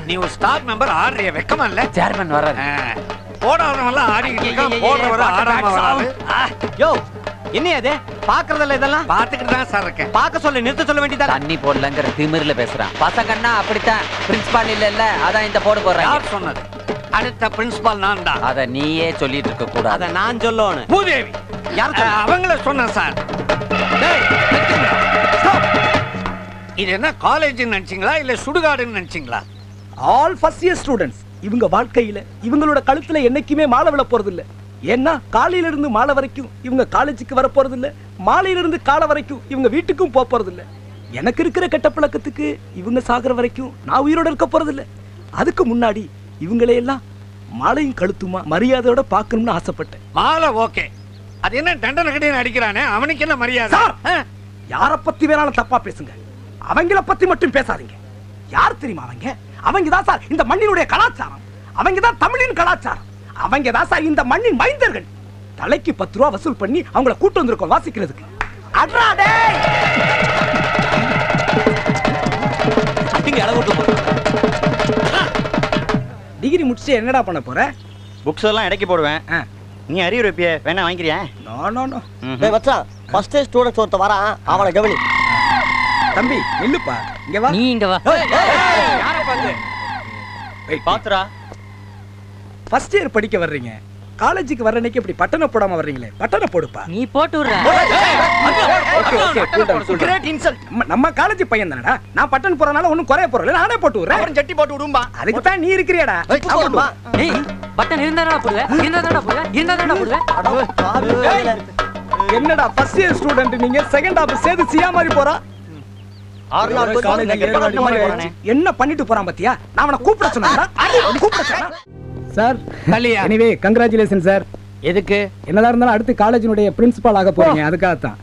நீ ஒரு staff member ஆடுறிய வெக்கமா இல்ல? சேர்மன் வராரு. போடாதவன்லாம் ஆடிக்கிட்டு இருக்கான், போடுறவர ஆடாம வராது. யோ என்ன அது பாக்குறதல்ல இதெல்லாம்? பாத்துக்கிட்டு தான் சார் இருக்கேன். பாக்க சொல்ல நிறுத்த சொல்ல வேண்டியதா? தண்ணி போடலங்கிற திமிர்ல பேசுறான். பசங்கன்னா அப்படித்தான். பிரின்சிபால் இல்ல, அதான் இந்த போடு போடுறேன். யார் சொன்னது? அடுத்த பிரின்சிபால் நான் தான். அத நீயே சொல்லிட்டு இருக்க கூடாது. அத நான் சொல்லணும். பூதேவி அவங்கள சொன்ன சார். இது என்ன காலேஜ் நினைச்சீங்களா இல்ல சுடுகாடுன்னு நினைச்சீங்களா? All first year students. இவங்க வாழ்க்கையில இவங்களோட கழுத்துல என்னைக்குமே மாலை விழ போறது இல்ல. ஏன்னா காலையில இருந்து மாலை வரைக்கும் இவங்க காலேஜுக்கு வர போறது இல்ல, மாலையில இருந்து காலை வரைக்கும் இவங்க வீட்டுக்கும் போக போறது இல்ல. எனக்கு இருக்கிற கெட்ட பழக்கத்துக்கு இவங்க சாகுற வரைக்கும் நான் உயிரோட இருக்க போறது இல்ல. அதுக்கு முன்னாடி இவங்களே எல்லாம் மாலையும் கழுத்துமா மரியாதையோட பார்க்கணும்னு ஆசைப்பட்டேன். மாலை ஓகே, அது என்ன தண்டனை கட்டின்னு அடிக்கிறானே, அவனுக்கு என்ன மரியாதை? யார பத்தி வேணாலும் தப்பா பேசுங்க, அவங்கள பத்தி மட்டும் பேசாதீங்க. யார் தெரியுமா அவங்க? அவங்க தான் சார் இந்த மண்ணினுடைய கலாச்சாரம், அவங்க தான் தமிழின் கலாச்சாரம், அவங்க தான் சார் இந்த மண்ணின் மைந்தர்கள். தலைக்கு 10 ரூபா வசூல் பண்ணி அவங்கள கூட்டு வந்திருக்கோம் வாசிக்கிறதுக்கு. அட்ரா டேய் அடிங்க அளவுட்டு. டிகிரி முடிச்சிட்டு என்னடா பண்ண போற? புக்ஸ் எல்லாம் இடைக்கு போடுவேன். நீ அறிவு வைப்பிய வேணா வாங்கிக்கிறியா? No no no. டேய் மச்சான், ஃபர்ஸ்ட் இயர் ஸ்டூடண்ட்ஸ் ஒருத்த வரான், அவனை கவனி. தம்பி நில்லுப்பா, இங்க வா. நீ இங்க வா. யாரை பார்த்து? பாத்துடா. ஃபர்ஸ்ட் இயர் படிக்க வர்றீங்க, காலேஜுக்கு வர அன்னைக்கு இப்படி பட்டனை போடாம வர்றீங்களே, பட்டனை போடுப்பா. நீ போட்டு விடுற. Okay okay great insult. நம்ம காலேஜ் பையன் தானடா, நான் பட்டன் போறனால ஒண்ணும் குறைய போறல, நானே போட்டு விடுறேன். அவன் ஜட்டி போட்டு விடும்பா. அதுக்கு தான் நீ இருக்கிறியாடா. ஏய் பட்டன் இருந்தாடா போடுவே, இருந்தாடா போடுவே. என்னடா ஃபர்ஸ்ட் இயர் ஸ்டூடண்ட் நீங்க, செகண்ட் ஹாஃப் சேது சியா மாதிரி போறா. என்ன பண்ணிட்டு போறான் பாத்தியா? நான் அவனை கூப்பிட சொன்னேன்டா. கூப்பிட சொன்னா சார். Anyway congratulation sir. எதுக்கு? என்னதா இருந்தாலும் அடுத்து காலேஜினுடைய பிரின்சிபால் ஆக போறீங்க, அதுக்காக தான்.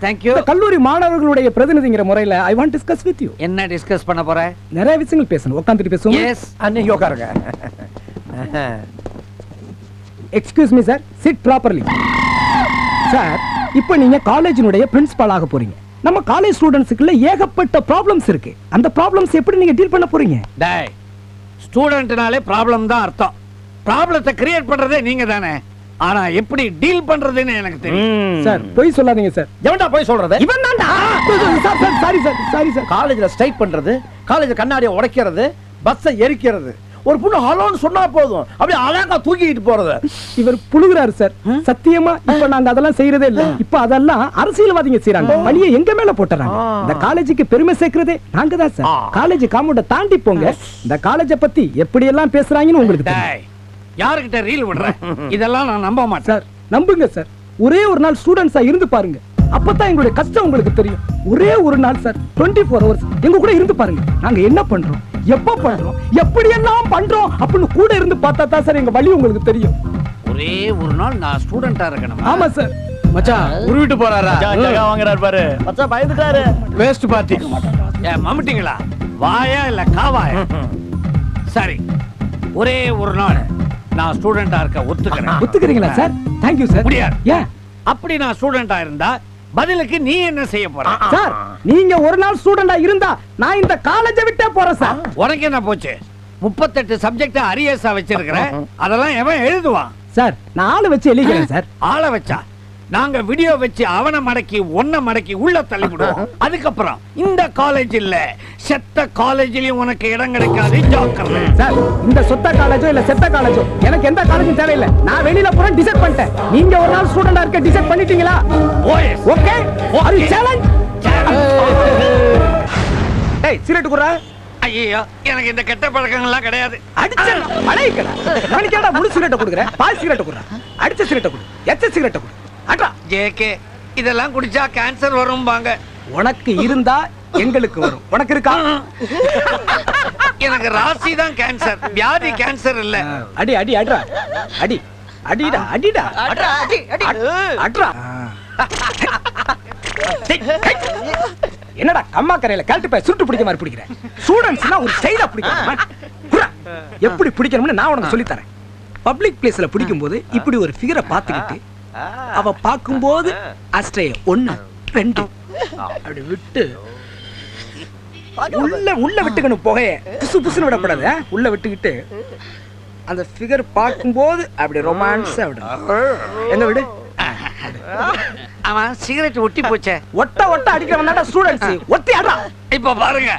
Thank you. கல்லூரி மாணவர்களுடைய பிரதிநிதிங்கிற முறையில I want discuss with you. என்ன டிஸ்கஸ் பண்ண போற? நிறைய விஷயங்கள் பேசணும், உட்கார்ந்துட்டு பேசுவோம். எஸ், அன்னைக்கு உட்காருங்க. Excuse me sir, sit properly. Sir, இப்போ நீங்க காலேஜினுடைய பிரின்சிபால் ஆக போறீங்க. நம்ம காலேஜ் ஸ்டூடண்ட்ஸ்க்குள்ள ஏகப்பட்ட ப்ராப்ளம்ஸ் இருக்கு. அந்த ப்ராப்ளம்ஸ் எப்படி நீங்க டீல் பண்ண போறீங்க? டேய், ஸ்டூடண்ட்னாலே ப்ராப்ளம் தான் அர்த்தம். ப்ராப்ளத்தை கிரியேட் பண்றதே நீங்க தானே. ஆனா எப்படி டீல் பண்றதுன்னு எனக்கு தெரியும். சார் போய் சொல்லாதீங்க சார். எவன்டா போய் சொல்றது? இவன் தான்டா. Sir sir sorry sir, sorry sir. காலேஜ்ல ஸ்ட்ரைக் பண்றது, காலேஜ் கண்ணாடியை உடைக்கிறது, பஸ்ஸை எரிக்கிறது, ஒரு பொண்ணு ஹலோன்னு சொன்னா போதும் அப்படியே அழகா தூக்கிட்டு போறது. இவர் புழுகுறாரு சார். சத்தியமா இப்ப நாங்க அதெல்லாம் செய்யறதே இல்ல. இப்ப அதெல்லாம் அரசியல்வாதிங்க செய்யறாங்க. பழிய எங்க மேல போட்டுறாங்க. இந்த காலேஜுக்கு பெருமை சேர்க்கறதே நாங்க தான் சார். காலேஜ் காம்பவுண்ட தாண்டி போங்க. இந்த காலேஜ பத்தி எப்படி எல்லாம் பேசுறாங்கன்னு உங்களுக்கு தெரியும். யாருக்கிட்ட ரீல் விடுற? இதெல்லாம் நான் நம்ப மாட்டேன் சார். நம்புங்க சார், ஒரே ஒரு நாள் ஸ்டூடண்ட்ஸா இருந்து பாருங்க, அப்பதான் எங்களுடைய கஷ்டம் உங்களுக்கு தெரியும். ஒரே ஒரு நாள் சார், 24 hours எங்க கூட இருந்து பாருங்க. நாங்க என்ன பண்றோம், எப்ப பண்றோம், எப்படி எல்லாம் பண்றோம் அப்படின்னு கூட இருந்து பார்த்தா தான் சார் எங்க வழி உங்களுக்கு தெரியும். ஒரே ஒரு நாள் நான் ஸ்டூடெண்டா இருக்கணும். ஆமா சார். மச்சான் உருவிட்டு போறாரா? ஜகா வாங்குறாரு பாரு. மச்சான் பயந்துட்டாரு. Waste party. மம்மிட்டீங்களா? வாயா இல்ல காவாயா? சரி, ஒரே ஒரு நாள் நான் ஸ்டூடெண்டா இருக்க ஒத்துக்கிறேன். ஒத்துக்கிறீங்களா சார்? Thank you sir. முடியாது. ஏன்? அப்படி நான் ஸ்டூடெண்டா இருந்தா பதிலுக்கு நீ என்ன செய்ய போற? சார், நீங்க ஒரு நாள் ஸ்டூடெண்டா இருந்தா நான் இந்த காலேஜை விட்டே போறேன் சார். உனக்கு என்ன போச்சு? 38 சப்ஜெக்ட் அரியர்ஸா வச்சிருக்கிறேன். அதெல்லாம் எவன் எழுதுவான்? சார், நான் ஆளு வச்சு எழுதிக்கிறேன் சார். ஆளை வச்சா நாங்க வீடியோ வச்சு அவனை மடக்கி ஒன்ன மடக்கி உள்ள தள்ளி விடுவோம். அதுக்கப்புறம் இந்த காலேஜ் இல்ல செத்த காலேஜ்லயும் உனக்கு இடம் கிடைக்காது, ஜாக்கிரதை. சார், இந்த சொத்த காலேஜோ இல்ல செத்த காலேஜோ எனக்கு எந்த காலேஜும் தேவையில்லை. நான் வெளியில போறேன் டிசைட் பண்ணிட்டேன். நீங்க ஒரு நாள் ஸ்டூடெண்டா இருக்க டிசைட் பண்ணிட்டீங்களா? Okay okay challenge. டேய் சிகரெட் குறா. ஐயோ, எனக்கு இந்த கெட்ட பழக்கங்கள்லாம் கிடையாது. அடிச்ச பழையக்கடா. நான் கேடா முழு சிகரெட் குடுக்குறேன், பால் சிகரெட் குறா. அடிச்ச சிகரெட் குடு, எச்ச சிகரெட் குடு. அட்ரா ஜேகே, இதெல்லாம் குடிச்சா கேன்சர் வரும்பாங்க. உனக்கு இருந்தா எங்களுக்கு வரும். உனக்கு இருக்கா? எனக்கு ராசி தான் கேன்சர், வியாதி கேன்சர் இல்ல. அடி அடி அட்ரா அடி அடிடா அடிடா அட்ரா அடி அடி. அட்ரா. என்னடா அம்மா கரையில கழட்டு போய் சுட்டு பிடிக்க மாதிரி பிடிக்கிறேன். ஸ்டூடண்ட்ஸ்னா ஒரு ஸ்டைலா பிடிக்கணும். எப்படி பிடிக்கணும்னு நான் உனக்கு சொல்லி தரேன். பப்ளிக் பிளேஸ்ல பிடிக்கும் போது இப்படி ஒரு ஃபிகரை பார்த்துக்கிட்டு அவ பார்க்கும்போது அஸ்ட்ரே 1 2 அப்படி விட்டு உள்ள உள்ள விட்டுக்கணும் புகைய புசு புசுன்னு விடக்கூடாது உள்ள விட்டுக்கிட்டு அந்த ஃபிகர் பார்க்கும்போது அப்படி ரொமான்ஸா விடணும் எங்க விடு அவன் சிகரெட் ஒட்டி போச்சே. ஒட்ட ஒட்ட அடிக்க வந்தாடா ஸ்டூடண்ட்ஸ் ஒத்தி அடா இப்ப பாருங்க.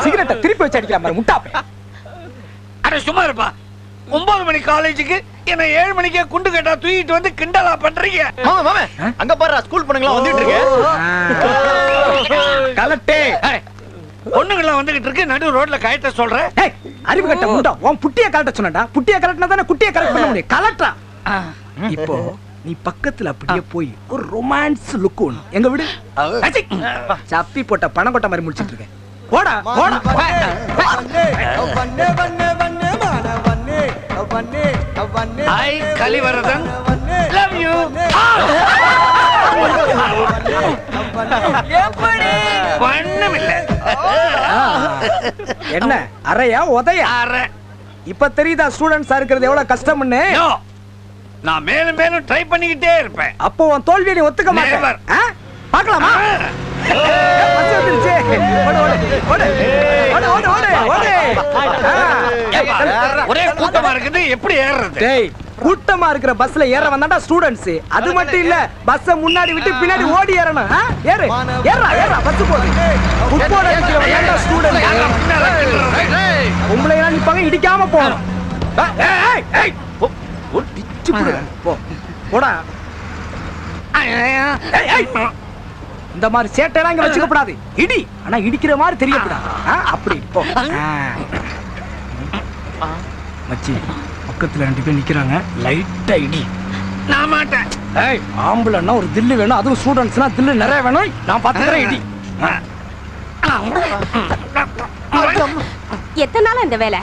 சிகரெட்டை திருப்பி வச்சு அடிக்கலாம் பாரு முட்டாப்பே. அட சும்மா இருப்பா. 9 மணி காலேஜுக்கு என்ன 7 மணிக்கே குண்டு கட்டா தூக்கிட்டு வந்து கிண்டலா பண்றீங்க. மாமா மாமா அங்க பாரு ஸ்கூல் பொண்ணுங்களா வந்துட்டு இருக்கு. கலட்டே பொண்ணுங்களாம் வந்துகிட்டு இருக்கு, நடு ரோட்ல கயட்ட சொல்றேன். ஏய் அறிவு கட்ட முண்டா உன் புட்டிய கலட்ட சொன்னடா. புட்டிய கலட்டினா தானே குட்டிய கரெக்ட் பண்ண முடியும். கலட்டா இப்போ நீ பக்கத்துல அப்படியே போய் ஒரு ரொமான்ஸ் லுக் ஒண்ணு எங்க விடு. அச்சி. சப்பி போட்ட பணம் கொட்ட மாதிரி முடிச்சிட்டு இருக்கேன். போடா போடா. ஐ கலிவரதன் லவ் யூ. பண்ணமில்லை. என்ன அறையா உதையா? அரை. இப்ப தெரியுதா ஸ்டூடண்ட்ஸா இருக்கிறது எவ்வளவு கஷ்டம்னு? No. நான் மேலும் மேலும் ட்ரை பண்ணிக்கிட்டே இருப்பேன். அப்போ உன் தோல்வியை நீ ஒத்துக்க Never. மாட்டேன். பார்க்கலாமா? பஸ் வந்துருச்சு. ஓடு ஓடு ஓடு ஓடு ஓடு ஓடு. ஏப்பா, ஒரே கூட்டமா இருக்குது, எப்படி ஏறுறது? டேய் கூட்டமா இருக்கிற பஸ்ல ஏற வந்தாடா ஸ்டூடண்ட்ஸ். அது மட்டும் இல்ல பஸ்ஸ முன்னாடி விட்டு பின்னாடி ஓடி ஏறணும். ஏறு ஏறா ஏறா பஸ் போடு. ஃபுட்பால் அடிக்கிறவன் ஏன்டா ஸ்டூடண்ட்? உங்களை எல்லாம் நிப்பாங்க இடிக்காம போறோம். ஏய் ஏய் டிச்சு போடு. போ போடா. ஏய் ஏய் இந்த மாதிரி சேட்டைலாம் இங்க வச்சுக்க கூடாது. இடி ஆனா இடிக்கிற மாதிரி தெரியக்கூடாது. அப்படி போ. மச்சி பக்கத்துல 2 பேர் நிக்கிறாங்க. லைட்டா இடி. நான் மாட்டேன். ஏய் ஆம்பளன்னா ஒரு தில்லு வேணும். அதுவும் ஸ்டூடண்ட்ஸ்னா தில்லு நிறைய வேணும். நான் பாத்துக்கிறேன் இடி. எத்தனை நாளா இந்த வேலை?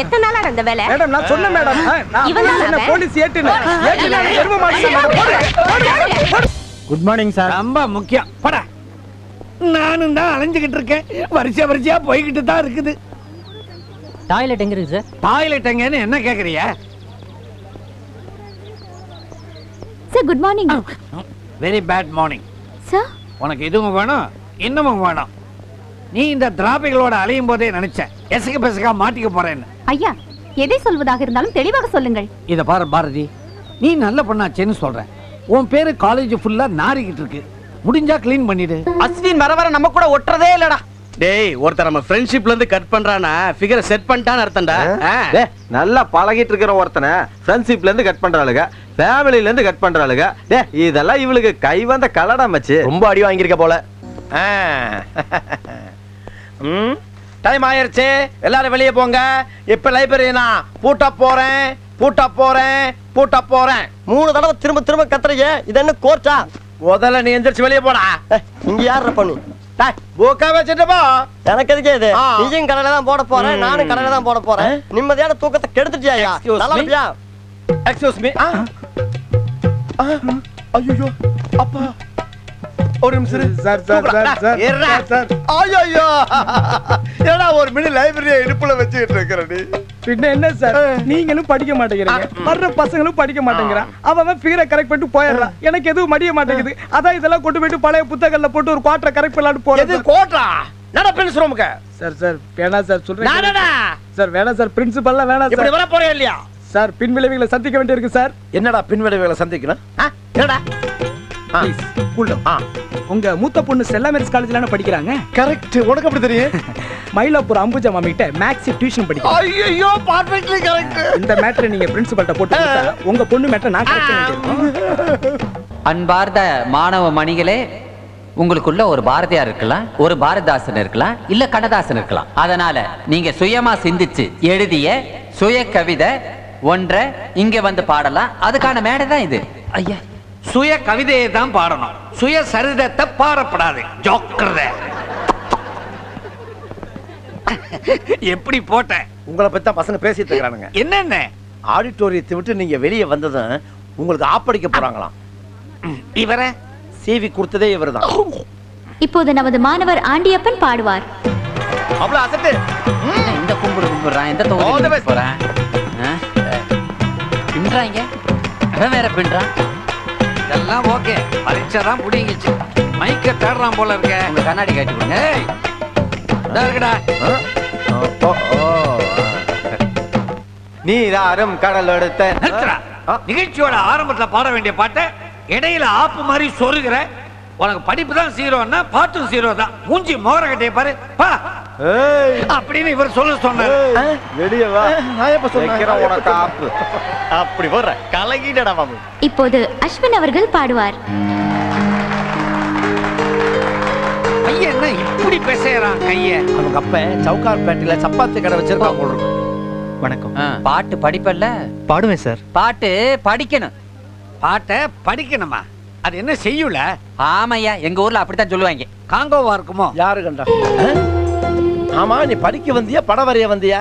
எத்தனை நாளா இந்த வேலை? மேடம் நான் சொன்னேன் மேடம். நான் இவன் தானா சொன்ன அவன்? போலீஸ் ஏட்டுன்னு. ஏட்டுன்னு எரும மாடு மேடம். Good morning sir. ரொம்ப முக்கியம். படா. நானும் தான் அலைஞ்சுகிட்டு இருக்கேன். வரிசையா போய்கிட்டு தான் இருக்குது. டாய்லெட் எங்க இருக்கு சார்? டாய்லெட் எங்கன்னு என்ன கேக்குறிய? Sir good morning. Very bad morning. Sir உனக்கு இதுவும் வேணும், இன்னமும் வேணும். நீ இந்த திராபிகளோட அலையும் போதே நினைச்சேன் எசக்கு பெசக்கா மாட்டிக்க போறேன்னு. ஐயா எதை சொல்வதாக இருந்தாலும் தெளிவாக சொல்லுங்கள். இத பாரு பாரதி, நீ நல்ல பொண்ணாச்சேன்னு சொல்றேன். உன் பேரு காலேஜ் ஃபுல்லா நாரிக்கிட்டு இருக்கு. முடிஞ்சா கிளீன் பண்ணிடு. அஸ்வின் வர வர நம்ம கூட ஒட்டுறதே இல்லடா. டேய் ஒருத்தர் நம்ம ஃப்ரெண்ட்ஷிப்ல இருந்து கட் பண்றானா ஃபிகரை செட் பண்ணிட்டான்னு அர்த்தம்டா. டேய் நல்லா பழகிட்டு இருக்கிற ஒருத்தனை ஃப்ரெண்ட்ஷிப்ல இருந்து கட் பண்றாளுங்க, ஃபேமிலில இருந்து கட் பண்றாளுங்க. டேய் இதெல்லாம் இவளுக்கு கை வந்த கலடா மச்சி. ரொம்ப அடி வாங்கியிருக்க போல. டைம் ஆயிருச்சு, எல்லாரும் வெளியே போங்க. இப்ப லைப்ரரி நான் பூட்ட போறேன் பூட்ட போறேன் பூட்ட போறேன். 3 தடவை திரும்ப திரும்ப கத்துறீங்க. இது என்ன கோர்ட்டா? முதல்ல நீ எந்திரிச்சு வெளியே போடா. இங்க யார பண்ணு? பூக்கா வச்சுட்டு போ. எனக்கு எதுக்கே இது? ஆ. நீயும் கடையில தான் போட போறேன், நானும் கடையில தான் போட போறேன். நிம்மதியான தூக்கத்தை கெடுத்துட்டியா? Excuse நல்லா me. இருப்பியா? Excuse me. ஐயோ அப்பா ஒரு நிமிஷம் sir sir sir sir sir. ஐயோ ஏடா ஒரு மினி லைப்ரரியை இடுப்புல வச்சுக்கிட்டு இருக்கிற நீ. பின்ன என்ன சார் நீங்களும் படிக்க மாட்டேங்கிறீங்க, வர்ற பசங்களும் படிக்க மாட்டேங்கிறான். அவன் ஃபிகரை கரெக்ட் பண்ணிட்டு போயிடுறான். எனக்கு எதுவும் மடிய மாட்டேங்குது. அதான் இதெல்லாம் கொண்டு போயிட்டு பழைய புத்தகங்கள்ல போட்டு ஒரு குவார்டர் கரெக்ட் பண்ணலாம்னு எது போறது. கோட்டா நட பிரின்ஸ் ரூமுக்கு. சார் சார் வேணாம் சார் சொல்றேன். நானடா சார் வேணாம் சார், பிரின்சிபல்லாம் வேணாம் இப்படி சார். வர போறே இல்லையா? சார் பின் விளைவுகளை சந்திக்க வேண்டியிருக்கு சார். என்னடா பின்விளைவுகளை சந்திக்கணும்? என்னடா ப்ளீஸ் கூல் டவுன். உங்க மூத்த பொண்ணு ஸ்டெல்லா மேரிஸ் காலேஜ்ல படிக்கிறாங்க. கரெக்ட். உனக்கு எப்படி தெரியும்? மயிலாப்பூர் அம்புஜா மாமி கிட்ட மேக்ஸ் டியூஷன் படிக்கிறாங்க. ஐயோ பர்ஃபெக்ட்லி கரெக்ட். இந்த மேட்டரை நீங்க பிரின்சிபல்ட்ட போட்டு கொடுத்தா உங்க பொண்ணு மேட்டரை நான் கரெக்ட் பண்ணிட்டேன். அன்பார்ந்த மாணவ மணிகளே, உங்களுக்குள்ள ஒரு பாரதியார் இருக்கலாம், ஒரு பாரதிதாசன் இருக்கலாம், இல்ல கண்ணதாசன் இருக்கலாம். அதனால நீங்க சுயமா சிந்திச்சு எழுதிய சுய கவிதை ஒன்றை இங்க வந்து பாடலாம். அதுக்கான மேடை தான் இது. ஐயா, சுய கவிதையை தான் பாடணும், சுய சரிதத்தை பாடப்படாது. ஜோக்கர்த எப்படி போட்ட? உங்களை பத்தி தான் பசங்க பேசிட்டு இருக்கானுங்க. என்னென்ன ஆடிட்டோரியத்தை விட்டு நீங்க வெளியே வந்ததும் உங்களுக்கு ஆப்படிக்க போறாங்களாம். இவர சிவி கொடுத்ததே இவர்தான். இப்போது நமது மாணவர் ஆண்டியப்பன் பாடுவார். அவ்வளவு அசட்டு. என்ன இந்த கும்பிடுறான், இந்த All the தொகுதி best. போறேன். பின்றாங்க, அவன் வேற பின்றான். இதெல்லாம் ஓகே. பரீட்சை தான் புடிங்கிச்சு. மைக்க தேடுறான் போல இருக்க. உங்க கண்ணாடி காட்டி கொடுங்க. ஏய், இதா இருக்குடா. நீராறும் கடல் எடுத்த நிறுத்துடா. நிகழ்ச்சியோட ஆரம்பத்துல பாட வேண்டிய பாட்டை இடையில ஆப்பு மாதிரி சொருகிற. உனக்கு படிப்பு தான் ஜீரோன்னா பாட்டும் ஜீரோ தான். மூஞ்சி மோர கட்டைய பாரு பா அப்படின்னு இவர் சொல்ல சொன்னாரு. வெளியே வா. நான் எப்ப வைக்கிறேன் உனக்கு ஆப்பு. அப்படி போடுற கலகிட்டடா மாமு. இப்போது அஸ்வின் அவர்கள் பாடுவார். பையன் என்ன இப்படி பேசுறான் கைய? அவங்க அப்ப சவுகார் பேட்டையில சப்பாத்தி கடை வச்சிருக்கா போல இருக்கு. வணக்கம். பாட்டு படிப்பல்ல? பாடுவேன் சார். பாட்டு படிக்கணும். பாட்டை படிக்கணுமா? அது என்ன செய்யுல? ஆமையா, எங்க ஊர்ல அப்படித்தான் சொல்லுவாங்க. காங்கோவா இருக்குமோ? யாரு கண்டா? ஆமா, நீ படிக்க வந்தியா படம் வரைய வந்தியா?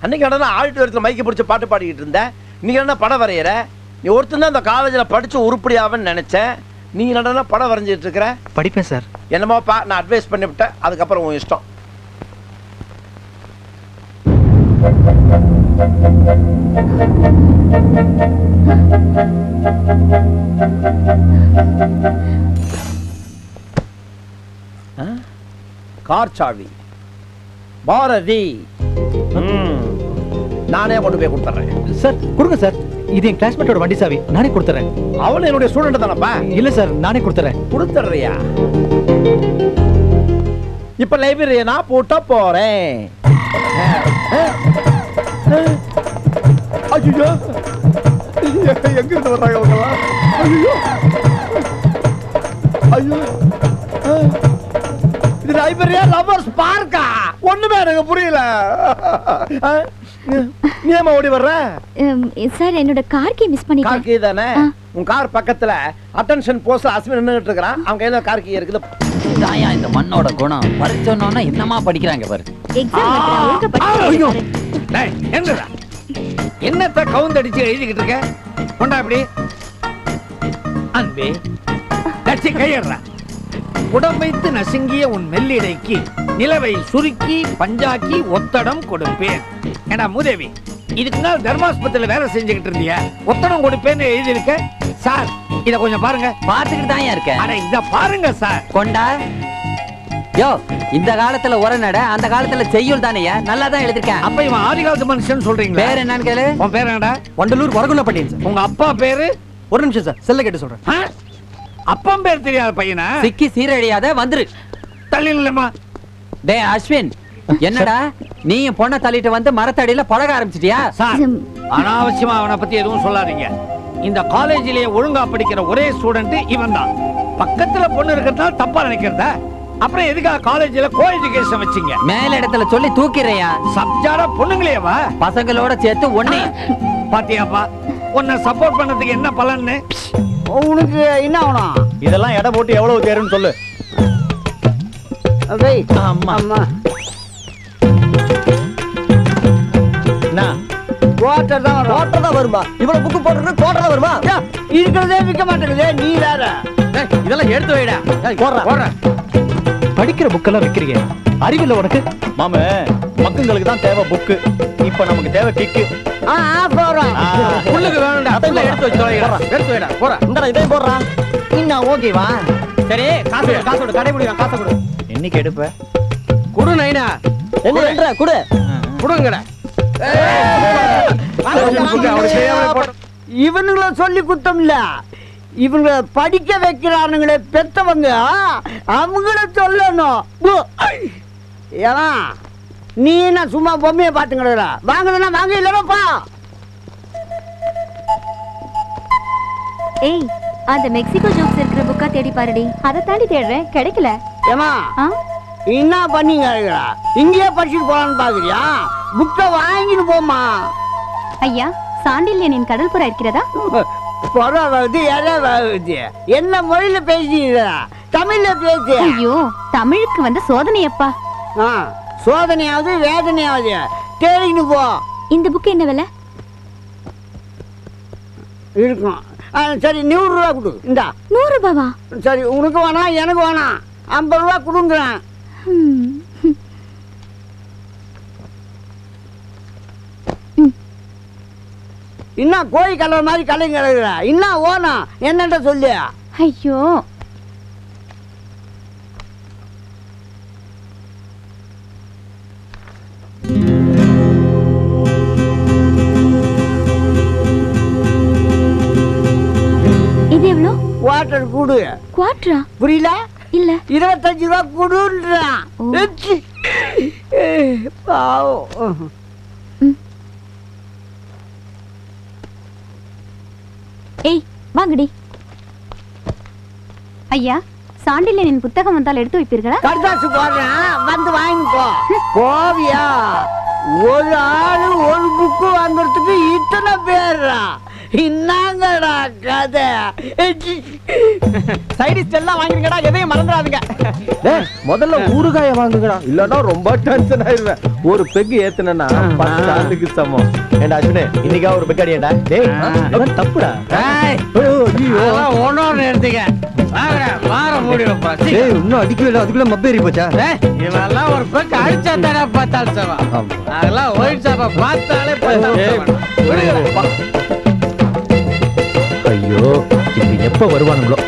அன்னைக்கு என்ன ஆடிட்டோரியத்துல மைக்க பிடிச்ச பாட்டு பாடிக்கிட்டு இருந்த, நீ என்ன படம் வரையற? நீ ஒருத்தன் தான் அந்த காலேஜ்ல படிச்சு உருப்படியாவன்னு நினைச்சேன். நீ என்ன படம் வரைஞ்சிட்டு இருக்கிற? படிப்பேன் சார். என்னமோப்பா, நான் அட்வைஸ் பண்ணிவிட்டேன், அதுக்கப்புறம் உன் இஷ்டம். கார் சாவி பாரதி. நானே கொண்டு போய் கொடுத்துறேன். சார் கொடுங்க சார். இது என் கிளாஸ்மேட்டோட வண்டி சாவி. நானே கொடுத்துறேன். அவளை என்னுடைய ஸ்டூடெண்ட் தானப்பா? இல்ல சார், நானே கொடுத்துறேன். கொடுத்துறியா? இப்ப லைப்ரரியை நான் பூட்ட போறேன். ஐயோ, எங்க இருந்து வர்றாங்க அவங்கலாம்? ஐயோ ஐயோ, இது லைப்ரரியா லவர்ஸ் பார்க்கா? ஒண்ணுமே எனக்கு புரியல. நீ ஏமா ஓடி வர்ற? சார், என்னோட கார் கீ மிஸ் பண்ணிட்டேன். கார் கீ தானே? உன் கார் பக்கத்துல அட்டென்ஷன் போஸ்ட்ல அஸ்வின் நின்னுட்டு இருக்கான். அவன் கையில கார் கீ இருக்குது. இதாயா இந்த மண்ணோட குணம். படிச்சோன்னா என்னமா படிக்கிறாங்க பாரு. எக்ஸாம் வைக்கிறேன், ஒழுங்கா படிச்சு. டேய், என்னடா என்னத்த கவுந்தடிச்சு எழுதிக்கிட்டு இருக்க? கொண்டா இப்படி. அன்பே தச்சி கையறா. உடம்பைத்து நசுங்கிய உன் மெல்லிடைக்கு நிலவை சுருக்கி பஞ்சாக்கி ஒத்தடம் கொடுப்பேன். ஏடா மூதேவி, இதுக்கு நாள் தர்மாஸ்பத்திரியில வேலை செஞ்சுக்கிட்டு இருந்தியா? ஒத்தடம் கொடுப்பேன்னு எழுதியிருக்க. சார், இத கொஞ்சம் பாருங்க. பார்த்துக்கிட்டு தான் இருக்க. அட இத பாருங்க சார். கொண்டா. யோ, இந்த காலத்துல உரநட, அந்த காலத்துல செய்யுள் தானேயா? நல்லா தான் எழுதிருக்கேன். அப்ப இவன் ஆதி காலத்து மனுஷன் சொல்றீங்களா? பேர் என்னன்னு கேளு. உன் பேர் என்னடா? வண்டலூர் வரகுள்ள பட்டியல் சார். உங்க அப்பா பேரு? ஒரு நிமிஷம் சார், செல்ல கேட்டு சொல்றேன். ஆ? அப்பம் பேர் தெரியாத பையனா? சிக்கி சீரழியாத வந்துரு. தள்ளி இல்லம்மா. டேய் அஸ்வின், என்னடா நீ பொண்ணை தள்ளிட்டு வந்து மரத்தடியில பழக ஆரம்பிச்சிட்டியா? சார், அனாவசியமா அவனை பத்தி எதுவும் சொல்லாதீங்க. இந்த காலேஜிலேயே ஒழுங்கா படிக்கிற ஒரே ஸ்டூடெண்ட் இவன் தான். பக்கத்துல பொண்ணு இருக்கிறதுனால தப்பா நினைக்கிறதா? அப்புறம் எதுக்காக காலேஜ்ல கோ எஜுகேஷன் வச்சீங்க? மேல இடத்துல சொல்லி தூக்கிறையா? சப்ஜாரா பொண்ணுங்களேவா? பசங்களோட சேர்த்து ஒண்ணே. பாத்தியாப்பா, உன்னை சப்போர்ட் பண்ணதுக்கு என்ன பலன்னு? உனக்கு என்ன ஆகணும்? இதெல்லாம் எடை போட்டு எவ்வளவு தேருன்னு சொல்லு. அம்மா என்ன? குவார்டர் தான் வருமா? இவ்வளவு புக்கு போட்டு குவார்டர் தான் வருமா? இருக்கிறதே விற்க மாட்டேங்குது, நீ வேற. இதெல்லாம் எடுத்து வைடா. போடுற படிக்கிற புக்கெல்லாம் விக்கிறீங்க, அறிவில்ல உனக்கு? மாமு, மக்களுக்கு தான் தேவை புக்கு, இப்ப நமக்கு தேவை கிக்கு. போறோம். புல்லுக்கு வேணும்டா. புல்ல எடுத்து வச்சு தொலைடா. எடுத்து வைடா. போற. இந்த இதையும் போடுறான். இன்னும் ஓகேவா? சரி, காசோட கடை முடியும். காசை கொடு. என்னைக்கு எடுப்ப? குடு நைனா. என்ன குடு குடுங்கடா. இவனுங்கள சொல்லி குத்தம் இல்ல, இவங்க படிக்க வைக்கிறானுங்களே பெத்தவங்க, அவங்கள சொல்லணும். ஏன்னா நீ என்ன சும்மா பொம்மையை பாத்துங்கடா? வாங்குதுன்னா வாங்க, இல்லப்பா. ஏய், அந்த மெக்சிகோ ஜோக்ஸ் இருக்கிற புக்கா தேடி பாருடி. அதை தாண்டி தேடுறேன், கிடைக்கல. ஏமா என்ன பண்ணீங்க? இங்கேயே படிச்சுட்டு போலான்னு பாக்குறியா? புக்கை வாங்கிட்டு போமா. ஐயா, சாண்டில்யனின் கடல் புறா இருக்கிறதா? பொறாவது எதாவது என்ன மொழியில பேசுறீங்க? தமிழ்ல பேசு. ஐயோ, தமிழுக்கு வந்து சோதனையப்பா. சோதனையாவது வேதனையாவது தேடிக்கிட்டு போ. இந்த புக் என்ன விலை இருக்கும்? சரி, 100 ரூபா கொடு. இந்தா. 100 ரூபாவா? சரி, உனக்கு வேணாம், எனக்கு வேணாம். 50 ரூபா கொடுங்குறேன். இன்னும் கோழி கலர் மாதிரி கலையும் கிடக்குற இன்னும் ஓனம் என்னன்ற சொல்லு. ஐயோ இது எவ்வளோ? வாட்டர் கூடு குவாட்ரா? புரியல? இல்ல 25 ரூபா குடுன்றான். ஓ. எச்சி. பாவம். ஏய் வாங்கடி. ஐயா சாண்டில்யனின் புத்தகம் வந்தால் எடுத்து வைப்பீர்களா? கடுதாசு போடுறேன் வந்து வாங்கிக்கோ. போவியா? ஒரு ஆளு ஒரு புக்கு வாங்குறதுக்கு இத்தனை பேர்ரா. என்னங்கடா கதை? சைடிஸ்ட் எல்லாம் வாங்கிருங்கடா, எதையும் மறந்துடாதீங்க. டேய் முதல்ல ஊறுகாய வாங்குங்கடா இல்லன்னா ரொம்ப டென்ஷன் ஆயிருவேன். ஒரு பெக் ஏத்துனேன்னா 10 ஆண்டுக்கு சமம். ஏண்டா அஸ்வினே இன்னைக்கா ஒரு பெக்காடியேண்டா. டேய் அவன் தப்புடா. ஒன்னொன்னு எடுத்துக்க. வார மூடி வைப்பா. டேய் இன்னும் அடிக்கவே இல்லை அதுக்குள்ள மப்பேறி போச்சா? இவெல்லாம் ஒரு பக்கம் அடிச்சா தானே பார்த்தாலும் சவா. அதெல்லாம் ஒயிட் சாப்பா பார்த்தாலே ஐயோ இது எப்ப வருவானுங்களோ.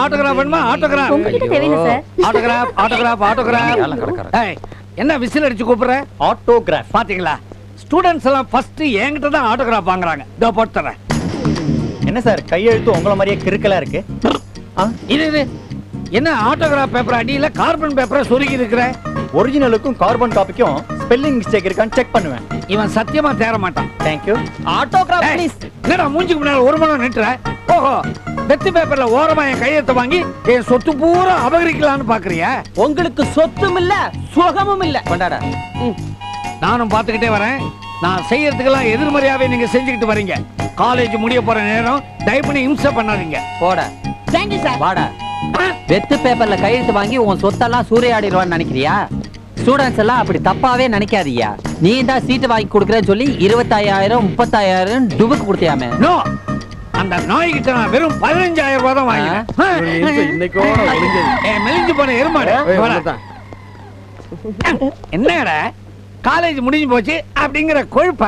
ஆட்டோகிராஃப் வேணுமா? ஆட்டோகிராஃப் உங்ககிட்ட தேவையில்லை சார். Autograph autograph autograph. ஏய், என்ன விசில் அடிச்சு கூப்பிடுற? ஆட்டோகிராஃப். பாத்தீங்களா ஸ்டூடெண்ட்ஸ் எல்லாம் ஃபர்ஸ்ட் என்கிட்ட தான் ஆட்டோகிராஃப் வாங்குறாங்க. இதோ போட்டு தரேன். என்ன சார் கையெழுத்து உங்கள மாதிரியே கிறுக்கலா இருக்கு. இது என்ன ஆட்டோகிராஃப் பேப்பர் அடியில கார்பன் பேப்பரை சொருகி இருக்கிற? ஒரிஜினலுக்கும் கார்பன் காப்பிக்கும் ஸ்பெல்லிங் மிஸ்டேக் இருக்கான்னு செக் பண்ணுவேன். இவன் சத்தியமா தேற மாட்டான். Thank you. ஆட்டோகிராஃப் ஏய், ப்ளீஸ். என்னடா மூஞ்சிக்கு முன்னால ஒரு மணி நிட்டுற? ஓஹோ வெத்து பேப்பர்ல ஓரமா என் கையெழுத்து வாங்கி என் சொத்து பூரா அபகரிக்கலான்னு பாக்குறியா? உங்களுக்கு சொத்தும் இல்ல சுகமும் இல்ல. கொண்டாடா. நானும் பாத்துக்கிட்டே வரேன். நான் செய்யறதுக்கெல்லாம் எதிர்மறையாவே நீங்க செஞ்சுக்கிட்டு வரீங்க. காலேஜ் முடிய போற நேரம் தயவு பண்ணி இம்சை பண்ணாதீங்க. போடா. Thank you sir. வாடா. வெத்து பேப்பர்ல கையெழுத்து வாங்கி உன் சொத்தெல்லாம் சூறையாடிடுவான்னு நினைக்கிறியா? ஸ்டூடெண்ட்ஸ் எல்லாம் அப்படி தப்பாவே நினைக்காதீயா. நீ தான் சீட்டு வாங்கி கொடுக்குறேன்னு சொல்லி 25,000 30,000 டுபுக்கு கொடுத்தியாமே. நோ, அந்த நாய்கிட்ட நான் வெறும் 15,000 ரூபாய் தான் வாங்கினேன். மெலிஞ்சு போன எருமாடு. என்னடா காலேஜ் முடிஞ்சு போச்சு அப்படிங்கிற கொழுப்ப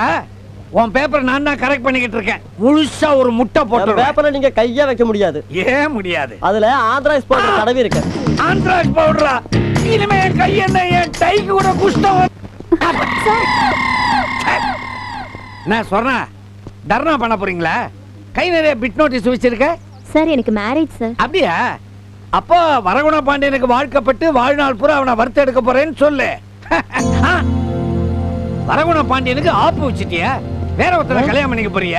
உன் பேப்பர் நான் தான் கரெக்ட் பண்ணிக்கிட்டு இருக்கேன். முழுசா ஒரு முட்டை போட்டு பேப்பரை நீங்க கையா வைக்க முடியாது. ஏன் முடியாது? அதுல ஆந்திராஸ் பவுடர் தடவி இருக்கு. ஆந்திராஸ் பவுடரா? இனிமே என் கை என்ன என் டைக்கு கூட குஷ்டம். என்ன சொன்னா தர்ணா பண்ண போறீங்களா? கை நிறைய பிட் நோட்டீஸ் வச்சிருக்க. சார் எனக்கு மேரேஜ் சார். அப்படியா? அப்போ வரகுண பாண்டியனுக்கு வாழ்க்கப்பட்டு வாழ்நாள் பூரா அவனை வறுத்து எடுக்க போறேன்னு சொல்லு. வரகுண பாண்டியனுக்கு ஆப்பு வச்சிட்டியா? வேற ஒருத்தரை கல்யாணம் பண்ணிக்க போறியா?